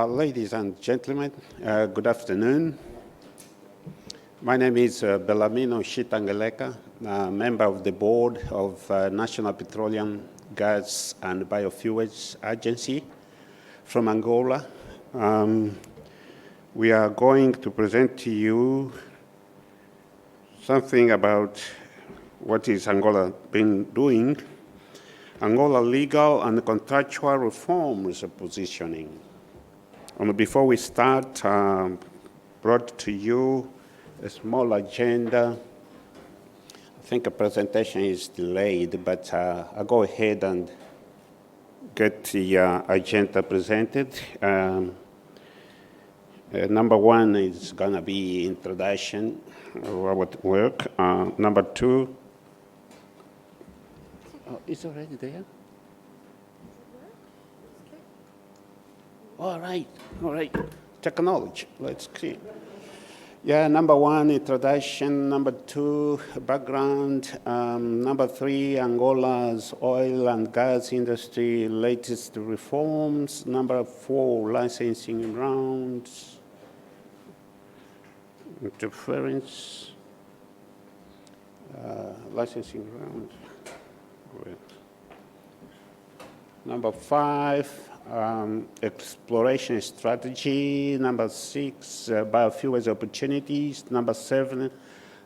Ladies and gentlemen, good afternoon. My name is Belarmino Chitangueleca, member of the board of National Petroleum, Gas and Biofuels Agency from Angola. We are going to present to you something about what is Angola been doing. Angola legal and contractual reforms repositioning. And before we start, brought to you a small agenda. I think a presentation is delayed, but I'll go ahead and get the agenda presented. Number one is going to be introduction of our work. Number two, it's already there? All right. Technology, let's see. Yeah, number one, introduction. Number two, background. Number three, Angola's oil and gas industry, latest reforms. Number four, licensing rounds. Interference. Licensing round. Number five, exploration strategy. Number six, biofuels opportunities. Number seven,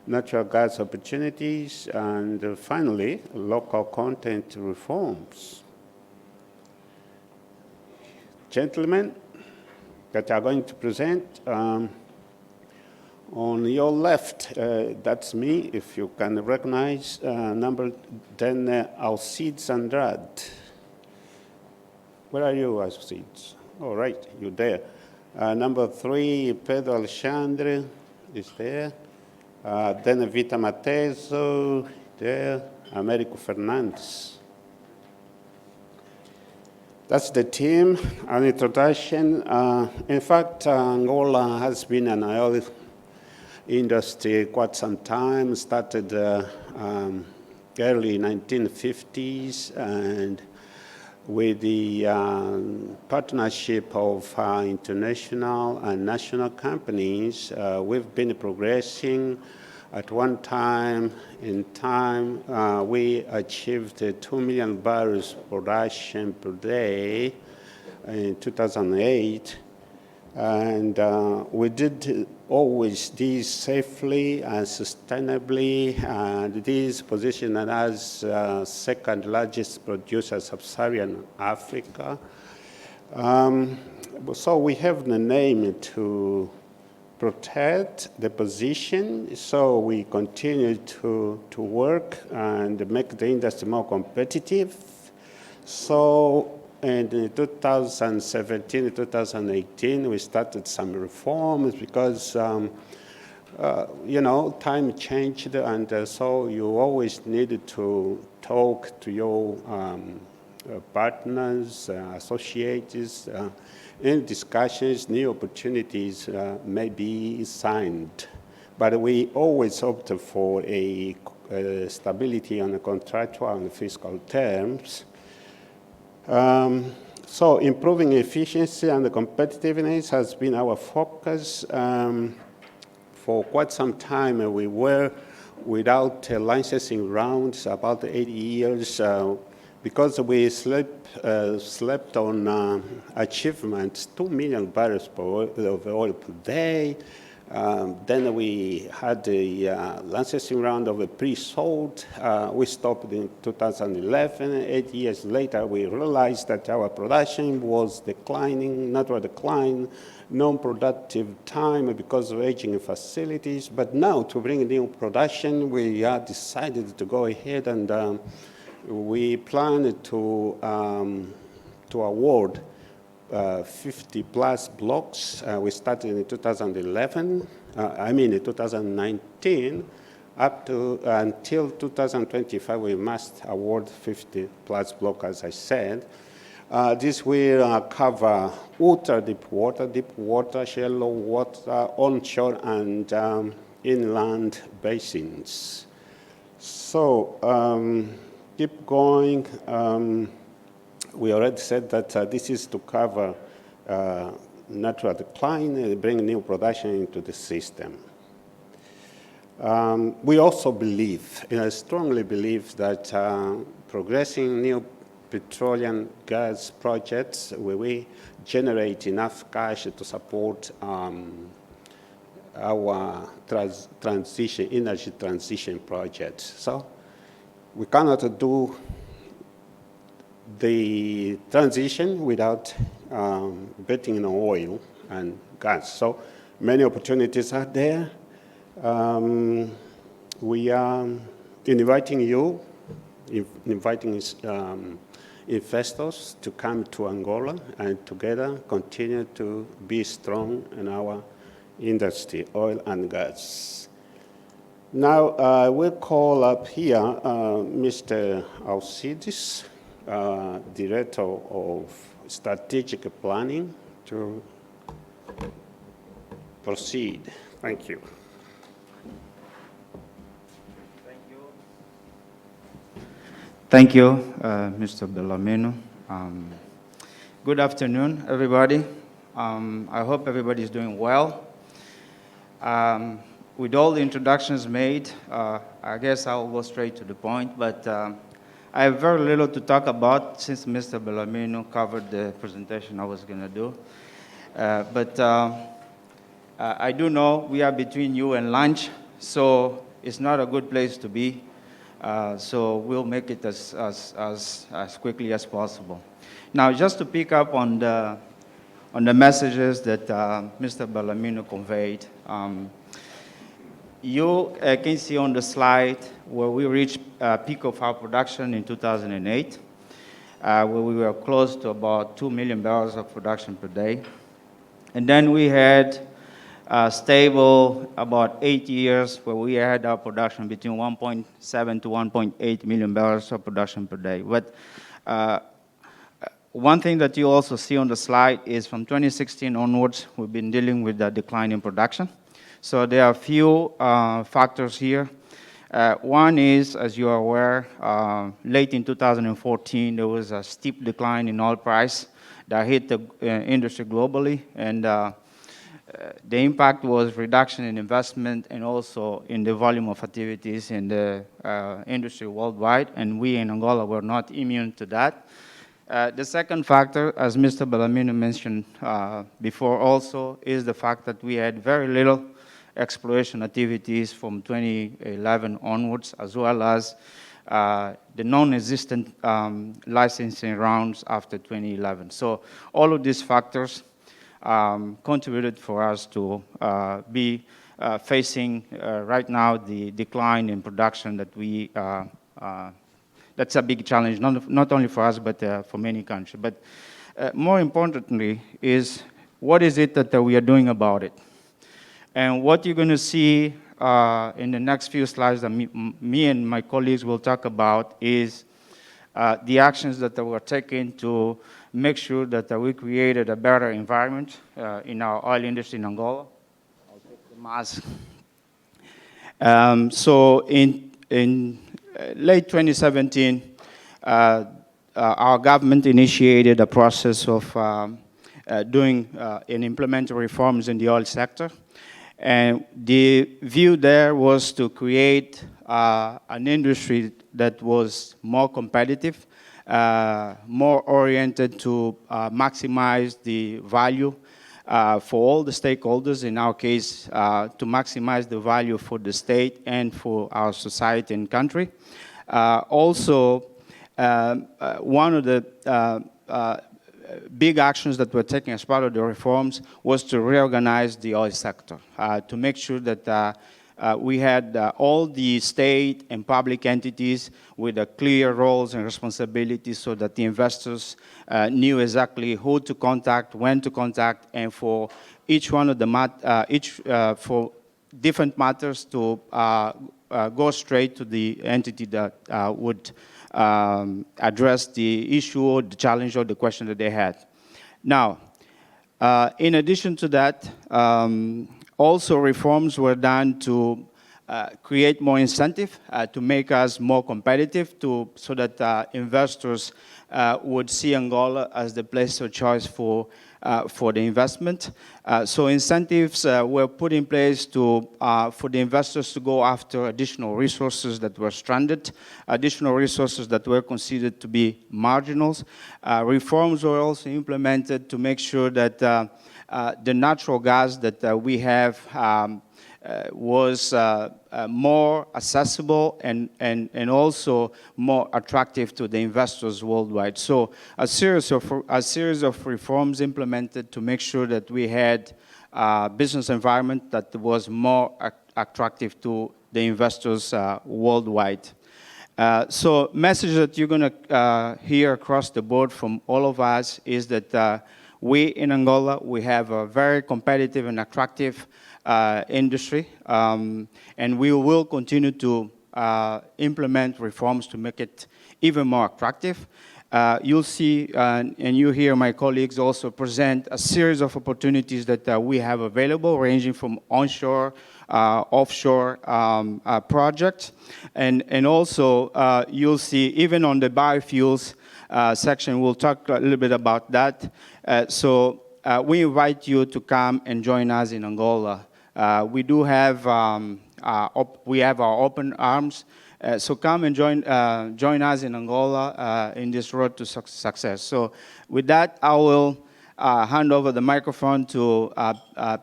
natural gas opportunities. And finally, local content reforms. Gentlemen that are going to present, on your left, that's me, if you can recognize. Number 10, Alcides Andrade. Where are you, Alcides? All right, you're there. Number three, Pedro Alexandre is there. Then Vita Mateso, there. Américo Fernandes. That's the team. An introduction. In fact, Angola has been an oil industry quite some time, started early 1950s, and with the partnership of international and national companies, we've been progressing. At one time we achieved 2 million barrels production per day in 2008. And we did always this safely and sustainably, and this positioned as second largest producer of Sub-Saharan Africa. So we have the name to protect the position, so we continue to work and make the industry more competitive. So in 2017, 2018, we started some reforms because, time changed, and so you always needed to talk to your partners, associates, in discussions, new opportunities may be signed. But we always opt for a stability on the contractual and fiscal terms. So improving efficiency and competitiveness has been our focus. For quite some time, we were without licensing rounds, about 8 years, because we slept on achievements, 2 million barrels of oil per day. Then we had a licensing round of a pre-salt. We stopped in 2011. 8 years later, we realized that our production was declining, natural decline, non-productive time because of aging facilities. But now, to bring new production, we decided to go ahead, and we planned to award 50-plus blocks. We started in 2019, until 2025, we must award 50-plus blocks, as I said. This will cover ultra deep water, shallow water, onshore, and inland basins. So keep going. We already said that this is to cover natural decline and bring new production into the system. We also believe, and I strongly believe, that progressing new petroleum gas projects where we generate enough cash to support our energy transition projects. So we cannot do the transition without betting on oil and gas. So many opportunities are there. We are inviting you, inviting investors to come to Angola and together continue to be strong in our industry, oil and gas. Now, I will call up here Mr. Alcides, Director of Strategic Planning, to proceed. Thank you. Thank you, Mr. Belarmino. Good afternoon, everybody. I hope everybody is doing well. With all the introductions made, I guess I'll go straight to the point, but I have very little to talk about since Mr. Belarmino covered the presentation I was going to do. But I do know we are between you and lunch, so it's not a good place to be. So we'll make it as quickly as possible. Now, just to pick up on the messages that Mr. Belarmino conveyed, you can see on the slide where we reached peak of our production in 2008, where we were close to about 2 million barrels of production per day. And then we had stable about 8 years where we had our production between 1.7 to 1.8 million barrels of production per day. But one thing that you also see on the slide is from 2016 onwards, we've been dealing with the decline in production. So there are a few factors here. One is, as you are aware, late in 2014, there was a steep decline in oil price that hit the industry globally, and the impact was reduction in investment and also in the volume of activities in the industry worldwide, and we in Angola were not immune to that. The second factor, as Mr. Belarmino mentioned before also, is the fact that we had very little exploration activities from 2011 onwards, as well as the non-existent licensing rounds after 2011. So all of these factors contributed for us to be facing right now the decline in production that we, that's a big challenge, not only for us, but for many countries. But more importantly is, what is it that we are doing about it? And what you're going to see in the next few slides that me and my colleagues will talk about is the actions that were taken to make sure that we created a better environment in our oil industry in Angola. I'll take the mask. So in late 2017, our government initiated a process of doing and implementing reforms in the oil sector. And the view there was to create an industry that was more competitive, more oriented to maximize the value for all the stakeholders, in our case, to maximize the value for the state and for our society and country. Also, one of the big actions that were taken as part of the reforms was to reorganize the oil sector, to make sure that we had all the state and public entities with clear roles and responsibilities so that the investors knew exactly who to contact, when to contact, and for each one of the for different matters to go straight to the entity that would address the issue or the challenge or the question that they had. Now, in addition to that, also reforms were done to create more incentive to make us more competitive so that investors would see Angola as the place of choice for the investment. So incentives were put in place for the investors to go after additional resources that were stranded, additional resources that were considered to be marginals. Reforms were also implemented to make sure that the natural gas that we have was more accessible and also more attractive to the investors worldwide. So a series of reforms implemented to make sure that we had a business environment that was more attractive to the investors worldwide. So message that you're going to hear across the board from all of us is that we in Angola, we have a very competitive and attractive industry, and we will continue to implement reforms to make it even more attractive. You'll see, and you hear my colleagues also present a series of opportunities that we have available, ranging from onshore, offshore projects. And also, you'll see, even on the biofuels section, we'll talk a little bit about that. So we invite you to come and join us in Angola. We do have we have our open arms, so come and join us in Angola in this road to success. So with that, I will hand over the microphone to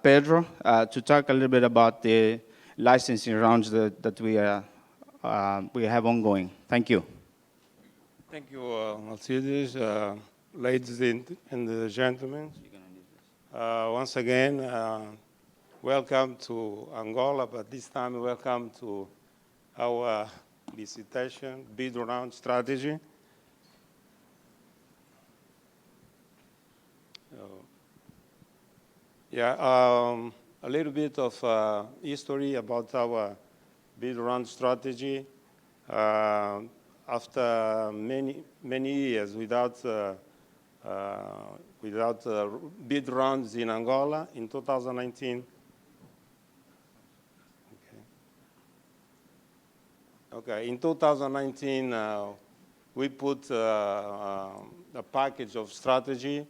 Pedro to talk a little bit about the licensing rounds that we have ongoing. Thank you. Thank you, Alcides, ladies and gentlemen. Once again, welcome to Angola, but this time welcome to our licitation bid round strategy. A little bit of history about our bid round strategy. After many years without bid rounds in Angola, in 2019. Okay, in 2019, we put a package of strategy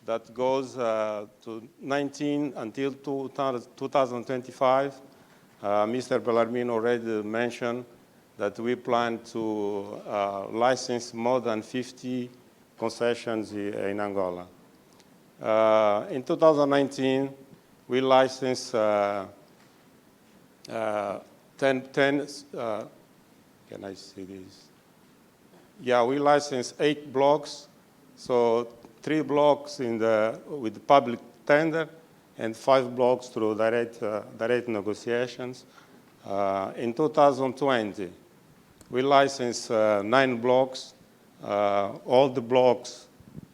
that goes to 19 until 2025. Mr. Belarmino already mentioned that we plan to license more than 50 concessions in Angola. In 2019, we licensed 10 can I see this? Yeah, we licensed 8 blocks, so 3 blocks with public tender and 5 blocks through direct negotiations. In 2020, we licensed 9 blocks, all the blocks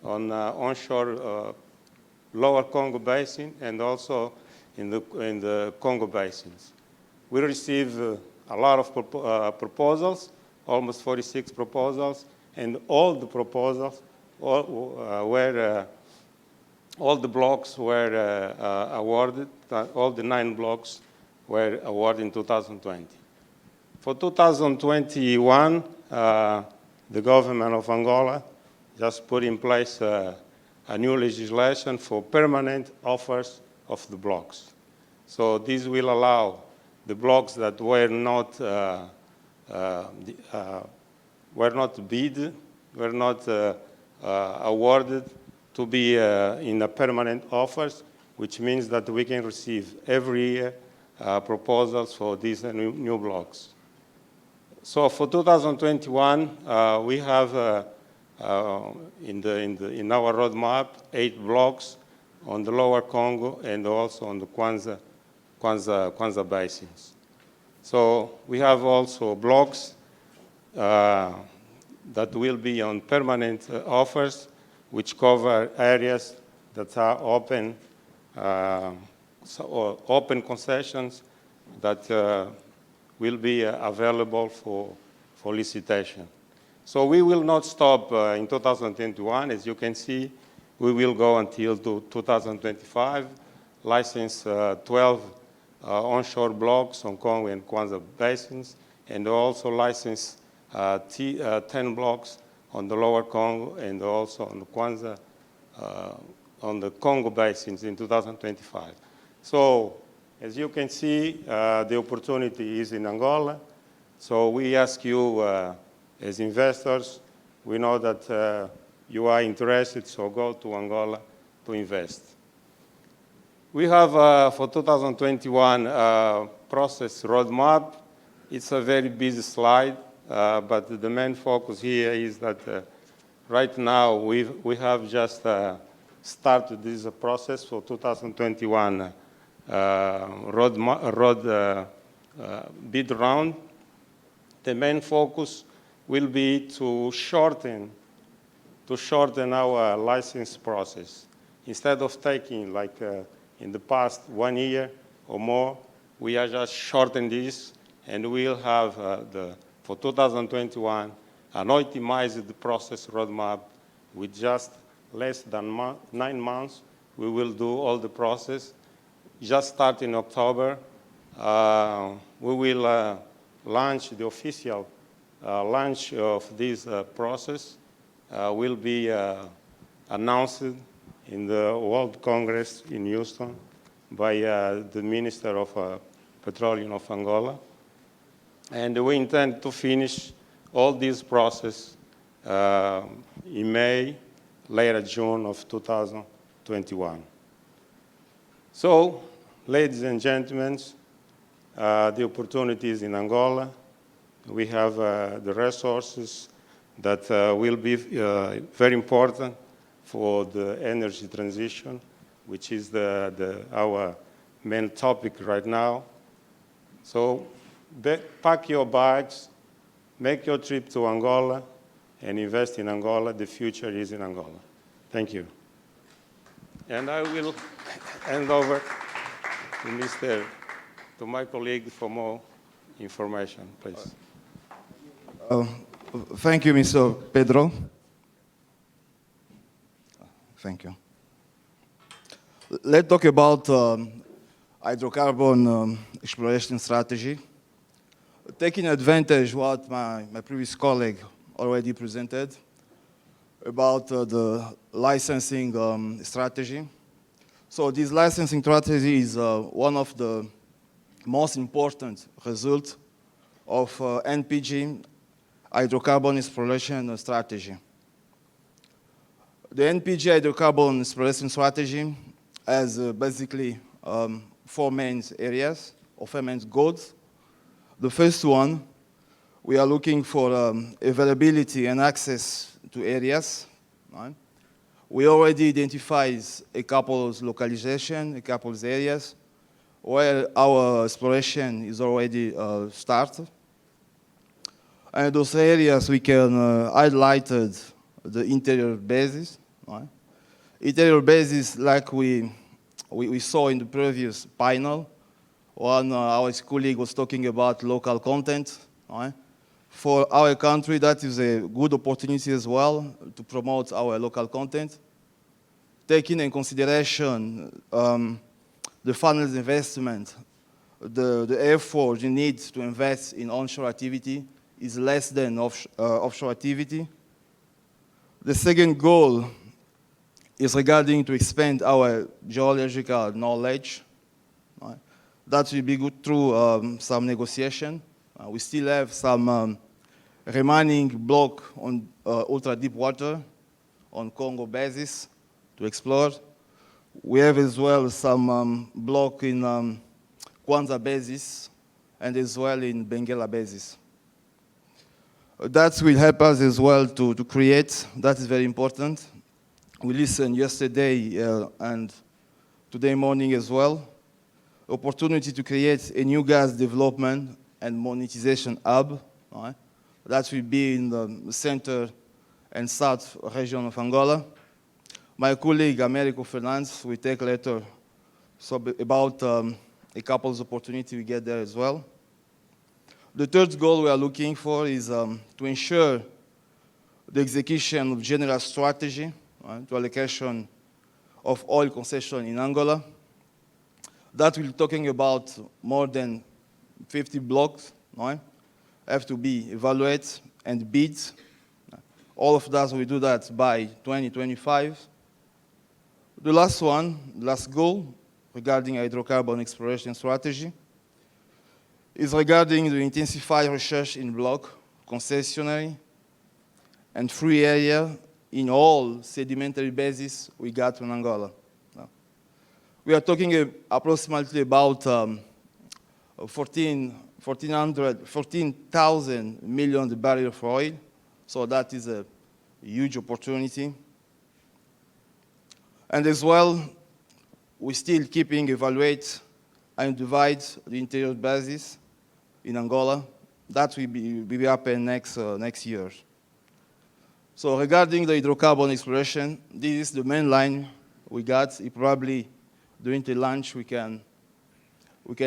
on onshore lower Congo Basin and also in the Congo Basins. We received a lot of proposals, almost 46 proposals, and all the proposals, all the blocks were awarded, all the 9 blocks were awarded in 2020. For 2021, the government of Angola just put in place a new legislation for permanent offers of the blocks. So this will allow the blocks that were not bid, were not awarded, to be in a permanent offers, which means that we can receive every year proposals for these new blocks. So for 2021, we have in our roadmap 8 blocks on the lower Congo and also on the Kwanza basins. So we have also blocks that will be on permanent offers, which cover areas that are open, open concessions that will be available for licitation. So we will not stop in 2021. As you can see, we will go until 2025, license 12 onshore blocks on Congo and Kwanza basins, and also license 10 blocks on the lower Congo and also on the Kwanza, on the Congo basins in 2025. So, as you can see, the opportunity is in Angola. So we ask you, as investors, we know that you are interested, so go to Angola to invest. We have, for 2021, process roadmap. It's a very busy slide, but the main focus here is that right now we have just started this process for 2021 bid round. The main focus will be to shorten our license process. Instead of taking, like in the past, 1 year or more, we are just shortening this, and we'll have, for 2021, an optimized process roadmap with just less than 9 months. We will do all the process. Just start in October, we will launch the official launch of this process. Will be announced in the World Congress in Houston by the Minister of Petroleum of Angola. And we intend to finish all this process in May, later June of 2021. So, ladies and gentlemen, the opportunities in Angola, we have the resources that will be very important for the energy transition, which is our main topic right now. So pack your bags, make your trip to Angola, and invest in Angola. The future is in Angola. Thank you. And I will hand over to my colleague for more information, please. Thank you, Mr. Pedro. Thank you. Let's talk about hydrocarbon exploration strategy. Taking advantage what my previous colleague already presented about the licensing strategy. So this licensing strategy is one of the most important results of ANPG hydrocarbon exploration strategy. The ANPG hydrocarbon exploration strategy has basically 4 main areas or 4 main goals. The first one, we are looking for availability and access to areas. Right? We already identified a couple of localizations, a couple of areas where our exploration is already started. And those areas we can highlight the interior bases. Right? Interior bases, like we saw in the previous panel, when our colleague was talking about local content. Right? For our country, that is a good opportunity as well to promote our local content. Taking in consideration the final investment, the effort you need to invest in onshore activity is less than offshore activity. The second goal is regarding to expand our geological knowledge. Right? That will be good through some negotiation. We still have some remaining block on ultra deep water on Congo basis to explore. We have as well some block in Kwanza basis and as well in Benguela basis. That will help us as well to create, that is very important. We listened yesterday and today morning as well, opportunity to create a new gas development and monetization hub. Right? That will be in the center and south region of Angola. My colleague, Americo Fernandes, will take later about a couple of opportunities we get there as well. The third goal we are looking for is to ensure the execution of general strategy, right, to allocation of oil concession in Angola. That we're talking about more than 50 blocks, no? Have to be evaluated and bid. All of that, we do that by 2025. The last one, last goal regarding hydrocarbon exploration strategy is regarding the intensified research in block, concessionary, and free area in all sedimentary bases we got in Angola. We are talking approximately about 14,000 million barrels of oil, so that is a huge opportunity. And as well, we're still keeping evaluate and divide the interior bases in Angola. That will be happen next year. So regarding the hydrocarbon exploration, this is the main line we got. Probably during the lunch we can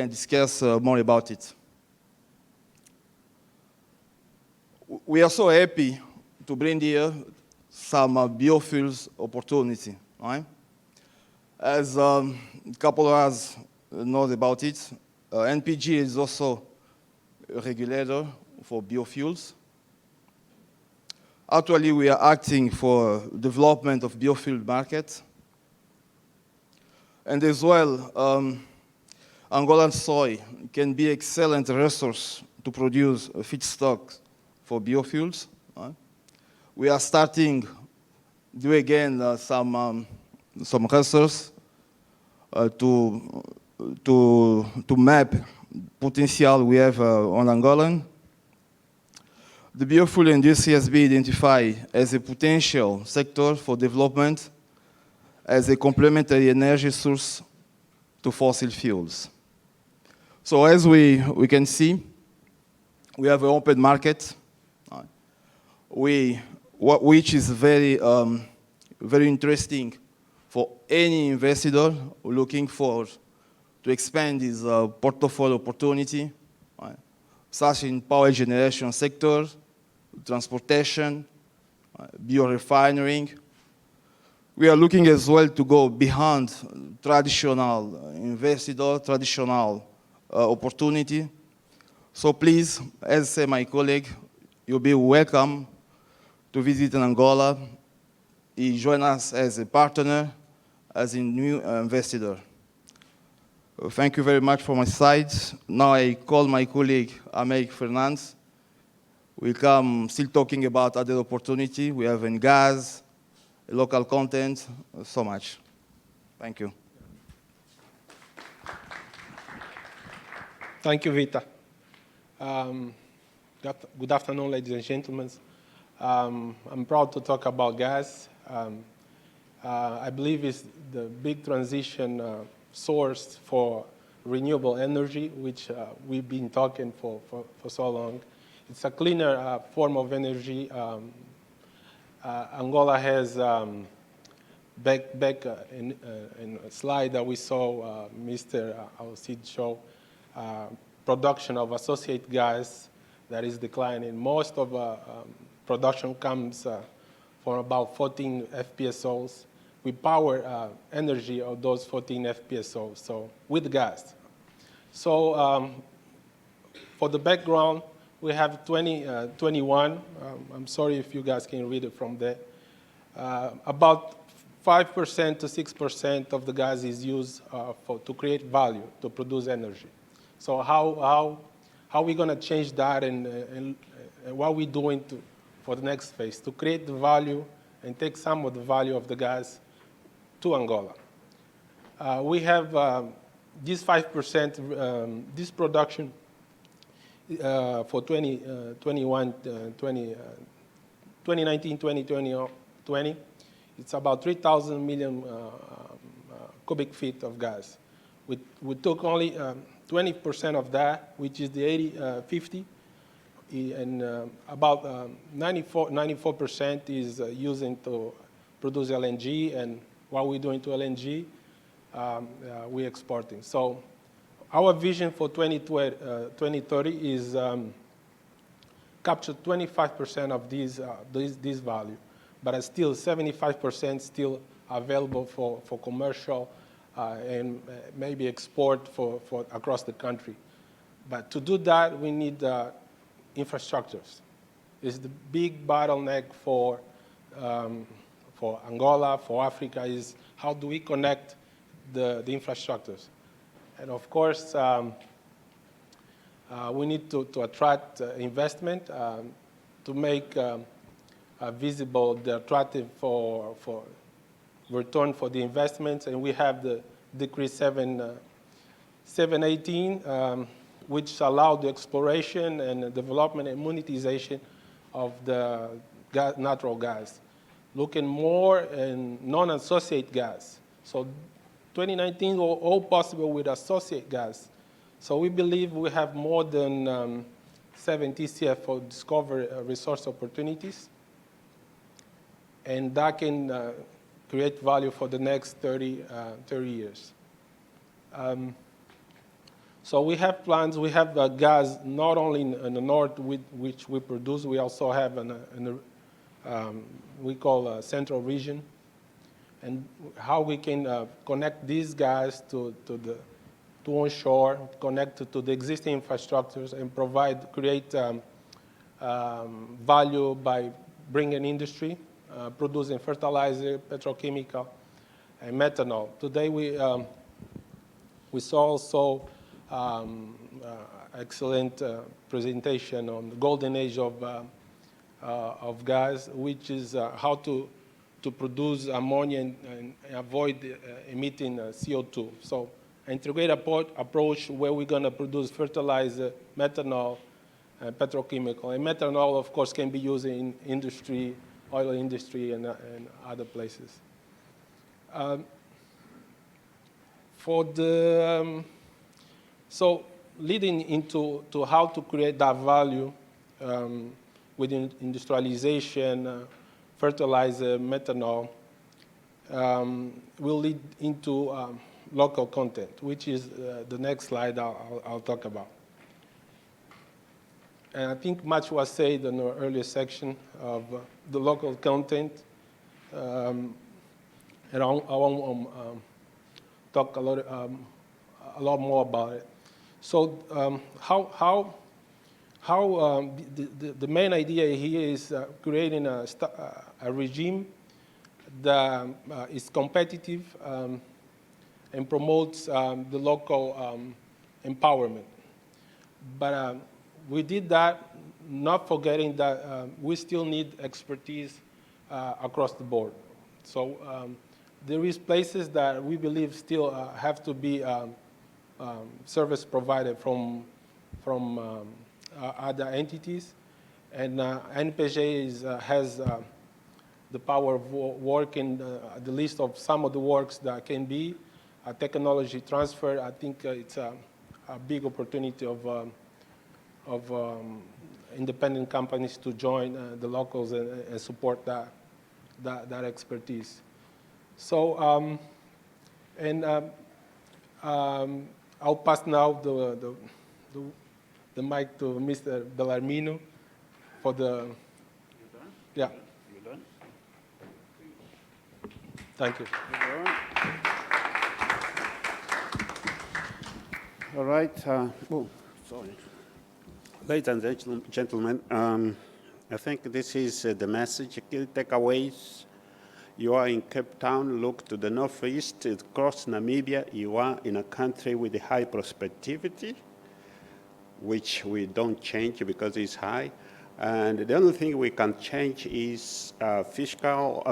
discuss more about it. We are so happy to bring here some biofuels opportunity, right? As a couple of us know about it, ANPG is also a regulator for biofuels. Actually, we are acting for development of biofuel market. And as well, Angolan soy can be excellent resource to produce feedstocks for biofuels. We are starting do again some research to map potential we have on Angolan. The biofuel industry has been identified as a potential sector for development as a complementary energy source to fossil fuels. So as we can see, we have an open market, which is very interesting for any investor looking to expand his portfolio opportunity, such in power generation sector, transportation, biorefinery. We are looking as well to go beyond traditional investor, traditional opportunity. So please, as said my colleague, you'll be welcome to visit in Angola. You join us as a partner, as a new investor. Thank you very much for my side. Now I call my colleague, Américo Fernandes. We come still talking about other opportunity. We have in gas, local content, so much. Thank you. Thank you, Vita. Good afternoon, ladies and gentlemen. I'm proud to talk about gas. I believe it's the big transition source for renewable energy, which we've been talking for so long. It's a cleaner form of energy. Angola has, back in a slide that we saw Mr. Alcides show, production of associate gas that is declining. Most of production comes from about 14 FPSOs. We power energy of those 14 FPSOs, so with gas. So for the background, we have 2021. I'm sorry if you guys can read it from there. About 5% to 6% of the gas is used to create value, to produce energy. So how are we going to change that, and what are we doing for the next phase to create the value and take some of the value of the gas to Angola? We have this 5%, this production for 2019, 2020, it's about 3,000 million cubic feet of gas. We took only 20% of that, which is the 80-50, and about 94% is using to produce LNG, and what we're doing to LNG, we're exporting. So our vision for 2030 is capture 25% of this value, but still 75% still available for commercial and maybe export for across the country. But to do that, we need infrastructures. It's the big bottleneck for Angola, for Africa, is how do we connect the infrastructures? And of course, we need to attract investment to make visible the attractive for return for the investments. And we have the Decree 718, which allowed the exploration and the development and monetization of the natural gas, looking more in non-associate gas. So 2019 were all possible with associate gas. So we believe we have more than 7 TCF for discovery resource opportunities, and that can create value for the next 30 years. So we have plans. We have gas not only in the north, which we produce. We also have we call a central region, and how we can connect these gas to onshore, connect to the existing infrastructures, and create value by bringing industry, producing fertilizer, petrochemical, and methanol. Today we saw also excellent presentation on the golden age of gas, which is how to produce ammonia and avoid emitting CO2. So integrated approach where we're going to produce fertilizer, methanol, and petrochemical. And methanol, of course, can be used in industry, oil industry, and other places. So leading into how to create that value within industrialization, fertilizer, methanol, will lead into local content, which is the next slide I'll talk about. And I think much was said in the earlier section of the local content, and I won't talk a lot more about it. So the main idea here is creating a regime that is competitive and promotes the local empowerment. But we did that not forgetting that we still need expertise across the board. So there is places that we believe still have to be service provided from other entities, and ANPG has the power of working the list of some of the works that can be technology transfer. I think it's a big opportunity of independent companies to join the locals and support that expertise. So, I'll pass now the mic to Mr. Belarmino for the. You done? Yeah. You done? Thank you. All right. Sorry. Ladies and gentlemen, I think this is the message, key takeaways. You are in Cape Town, look to the northeast, across Namibia, you are in a country with a high prospectivity, which we don't change because it's high. And the only thing we can change is fiscal,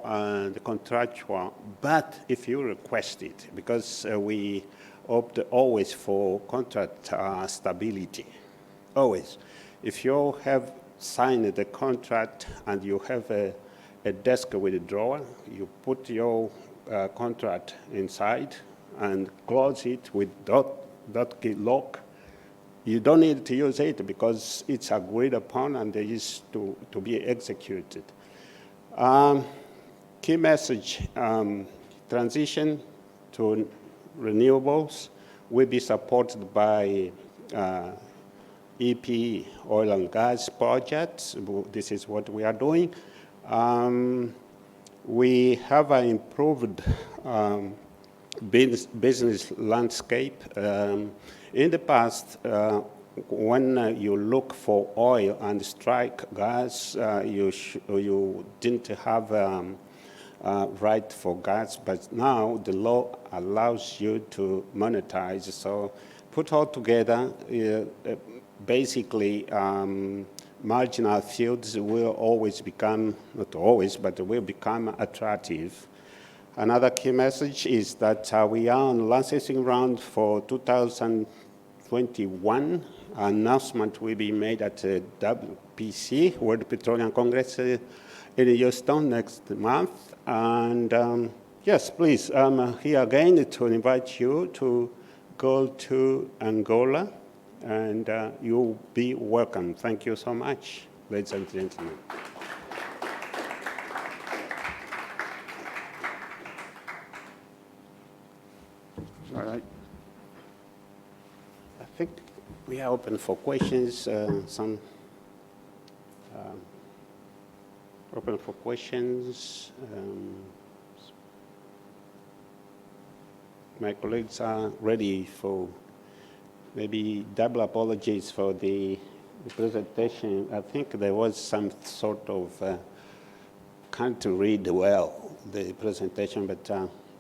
and contractual. But if you request it, because we opt always for contract stability, always. If you have signed the contract and you have a desk with a drawer, you put your contract inside and close it with dot key lock. You don't need to use it because it's agreed upon and it is to be executed. Key message, transition to renewables will be supported by EP oil and gas projects. This is what we are doing. We have an improved business landscape. In the past, when you look for oil and strike gas, you didn't have right for gas, but now the law allows you to monetize. So put all together, basically, marginal fields will always become, not always, but will become attractive. Another key message is that we are on licensing round for 2021. Announcement will be made at WPC, World Petroleum Congress, in Houston next month. And yes, please, I'm here again to invite you to go to Angola, and you'll be welcome. Thank you so much, ladies and gentlemen. All right. I think we are open for questions. Open for questions. My colleagues are ready for maybe double apologies for the presentation. I think there was some sort of can't read well the presentation, but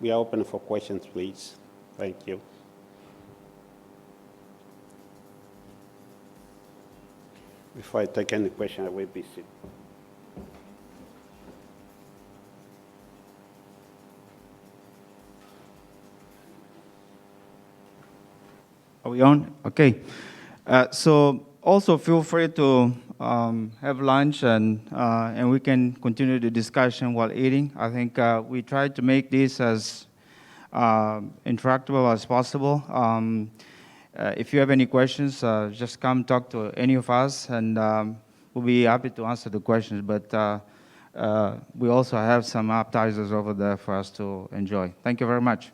we are open for questions, please. Thank you. Before I take any question, I will be seated. Are we on? Okay. So also feel free to have lunch and we can continue the discussion while eating. I think we tried to make this as interactable as possible. If you have any questions, just come talk to any of us, and we'll be happy to answer the questions. But we also have some appetizers over there for us to enjoy. Thank you very much.